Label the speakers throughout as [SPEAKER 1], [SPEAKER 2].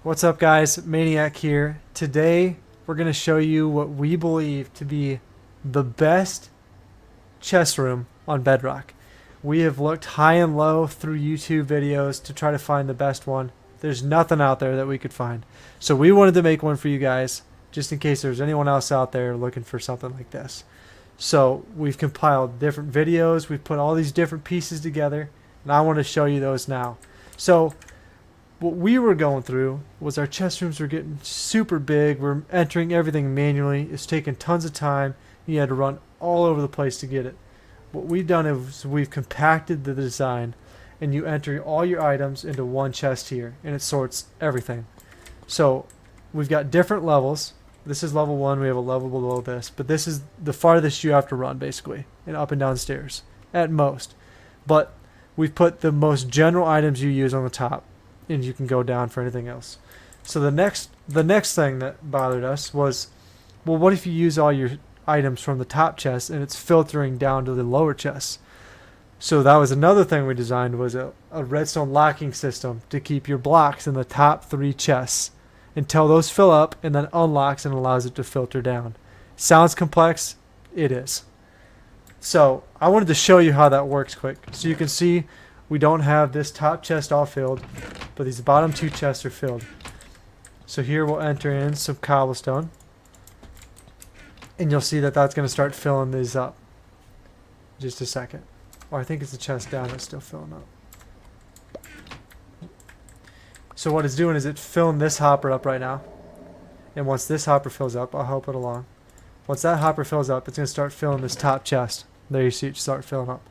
[SPEAKER 1] What's up, guys? Maniac here. Today we're going to show you what we believe to be the best chest room on Bedrock. We have looked high and low through YouTube videos to try to find the best one. There's nothing out there that we could find. So we wanted to make one for you guys, just in case there's anyone else out there looking for something like this. So we've compiled different videos. We've put all these different pieces together, and I want to show you those now. So what we were going through was our chest rooms were getting super big. We're entering everything manually. It's taking tons of time. You had to run all over the place to get it. What we've done is we've compacted the design, and you enter all your items into one chest here, and it sorts everything. So we've got different levels. This is level 1. We have a level below this, but this is the farthest you have to run, basically, and up and down stairs at most. But we've put the most general items you use on the top, and you can go down for anything else. So the next thing that bothered us was, well, what if you use all your items from the top chest and it's filtering down to the lower chests? So that was another thing we designed, was a redstone locking system to keep your blocks in the top 3 chests until those fill up, and then unlocks and allows it to filter down. Sounds complex? It is. So I wanted to show you how that works quick. So you can see we don't have this top chest all filled, but these bottom 2 chests are filled. So here we'll enter in some cobblestone, and you'll see that that's going to start filling these up. Just a second. Or I think it's the chest down that's still filling up. So what it's doing is it's filling this hopper up right now. And once this hopper fills up, I'll help it along. Once that hopper fills up, it's going to start filling this top chest. There you see it start filling up.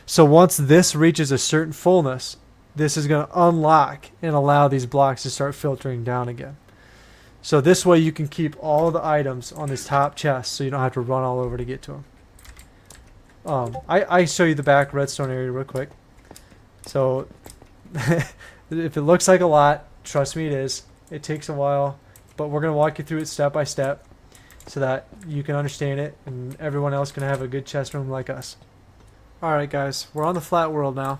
[SPEAKER 1] So once this reaches a certain fullness, this is going to unlock and allow these blocks to start filtering down again. So this way you can keep all the items on this top chest, so you don't have to run all over to get to them. I show you the back redstone area real quick. So if it looks like a lot, trust me, it is. It takes a while, but we're going to walk you through it step by step so that you can understand it and everyone else can have a good chest room like us. Alright guys, we're on the flat world now,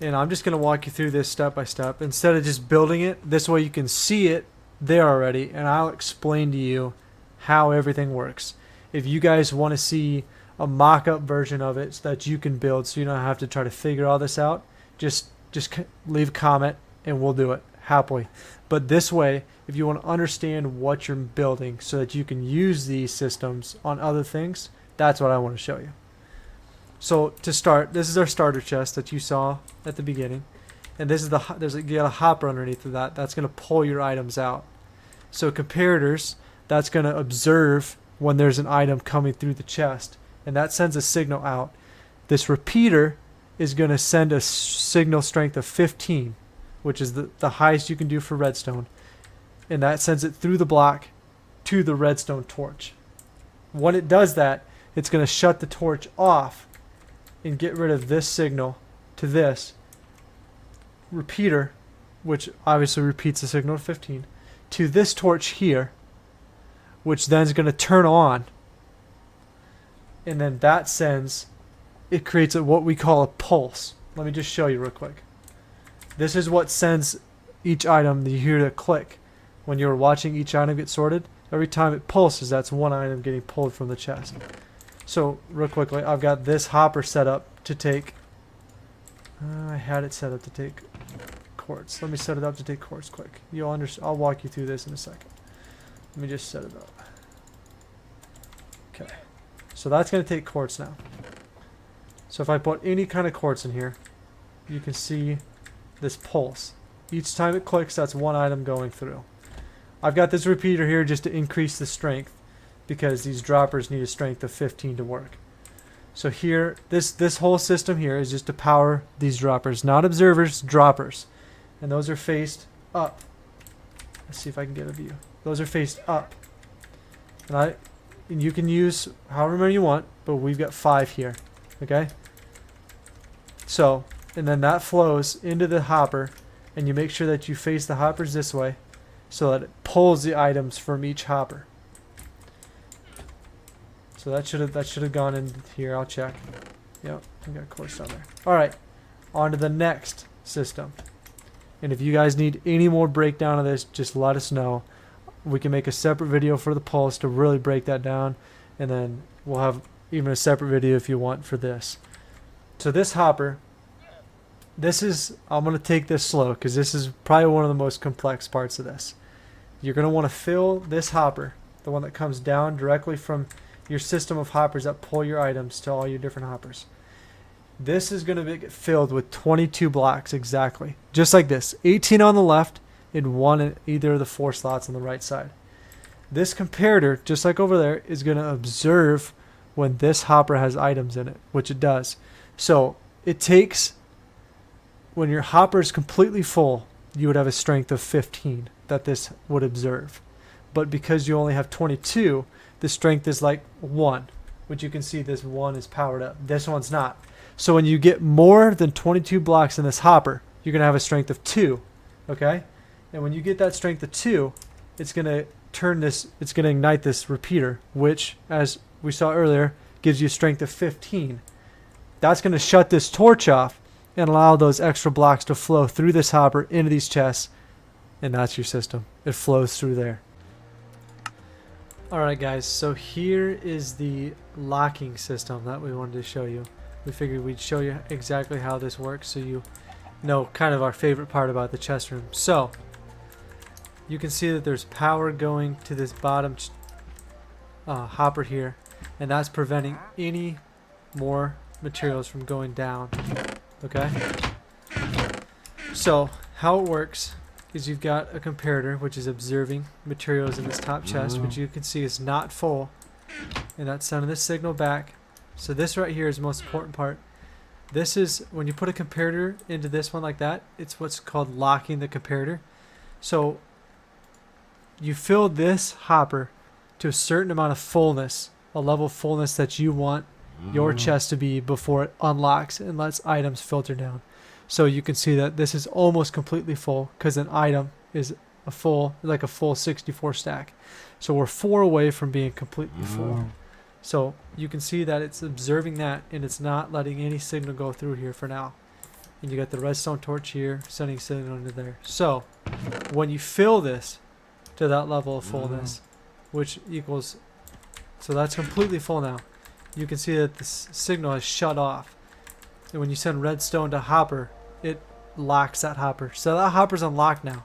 [SPEAKER 1] and I'm just going to walk you through this step by step instead of just building it. This way you can see it there already, and I'll explain to you how everything works. If you guys want to see a mock-up version of it so that you can build, so you don't have to try to figure all this out, just leave a comment and we'll do it happily. But this way, if you want to understand what you're building so that you can use these systems on other things, that's what I want to show you. So to start, this is our starter chest that you saw at the beginning, and this is you got a hopper underneath of that. That's going to pull your items out. So comparators, that's going to observe when there's an item coming through the chest, and that sends a signal out. This repeater is going to send a signal strength of 15, which is the highest you can do for redstone, and that sends it through the block to the redstone torch. When it does that, it's going to shut the torch off and get rid of this signal to this repeater, which obviously repeats the signal of 15, to this torch here, which then is going to turn on, and then that it creates what we call a pulse. Let me just show you real quick. This is what sends each item that you hear to click when you're watching each item get sorted. Every time it pulses, that's one item getting pulled from the chest. So real quickly, I've got this hopper set up to take, I had it set up to take quartz. Let me set it up to take quartz quick. I'll walk you through this in a second. Let me just set it up. Okay. So that's going to take quartz now. So if I put any kind of quartz in here, you can see this pulse. Each time it clicks, that's one item going through. I've got this repeater here just to increase the strength, because these droppers need a strength of 15 to work. So here, this whole system here is just to power these droppers, not observers, droppers. And those are faced up. Let's see if I can get a view. Those are faced up. And you can use however many you want, but we've got 5 here. Okay? So, and then that flows into the hopper, and you make sure that you face the hoppers this way so that it pulls the items from each hopper. So that should have gone in here. I'll check. Yep, we got quartz down there. All right, on to the next system. And if you guys need any more breakdown of this, just let us know. We can make a separate video for the pulse to really break that down, and then we'll have even a separate video if you want for this. So this hopper, I'm going to take this slow because this is probably one of the most complex parts of this. You're going to want to fill this hopper, the one that comes down directly from your system of hoppers that pull your items to all your different hoppers. This is going to be filled with 22 blocks exactly, just like this. 18 on the left and 1 in either of the 4 slots on the right side. This comparator, just like over there, is going to observe when this hopper has items in it, which it does. So it takes, when your hopper is completely full, you would have a strength of 15 that this would observe. But because you only have 22, the strength is like 1, which you can see this 1 is powered up. This one's not. So when you get more than 22 blocks in this hopper, you're going to have a strength of 2. Okay? And when you get that strength of 2, it's going to it's going to ignite this repeater, which, as we saw earlier, gives you a strength of 15. That's going to shut this torch off and allow those extra blocks to flow through this hopper into these chests, and that's your system. It flows through there. Alright guys, so here is the locking system that we wanted to show you. We figured we'd show you exactly how this works so you know kind of our favorite part about the chest room. So, you can see that there's power going to this bottom hopper here, and that's preventing any more materials from going down. Okay? So, how it works is you've got a comparator which is observing materials in this top chest, which you can see is not full, and that's sending this signal back. So this right here is the most important part. This is when you put a comparator into this one like that, it's what's called locking the comparator. So you fill this hopper to a certain amount of fullness, a level of fullness that you want your chest to be before it unlocks and lets items filter down. So you can see that this is almost completely full because an item is a full 64 stack. So we're 4 away from being completely full. So you can see that it's observing that, and it's not letting any signal go through here for now. And you got the redstone torch here sending signal into there. So when you fill this to that level of fullness, which equals, so that's completely full now, you can see that this signal is shut off. And when you send redstone to hopper, it locks that hopper. So that hopper's unlocked now.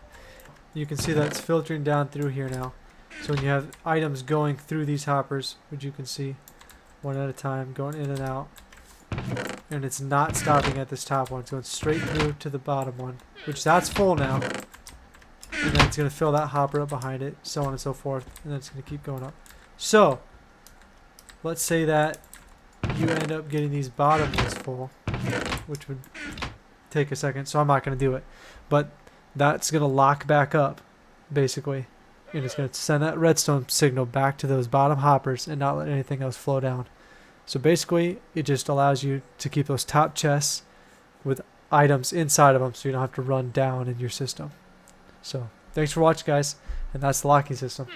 [SPEAKER 1] You can see that it's filtering down through here now. So when you have items going through these hoppers, which you can see one at a time, going in and out, and it's not stopping at this top one. It's going straight through to the bottom one, which that's full now. And then it's going to fill that hopper up behind it, so on and so forth, and then it's going to keep going up. So let's say that you end up getting these bottom ones full, which would take a second, so I'm not going to do it. But that's going to lock back up, basically. And it's going to send that redstone signal back to those bottom hoppers and not let anything else flow down. So basically, it just allows you to keep those top chests with items inside of them so you don't have to run down in your system. So, thanks for watching, guys. And that's the locking system.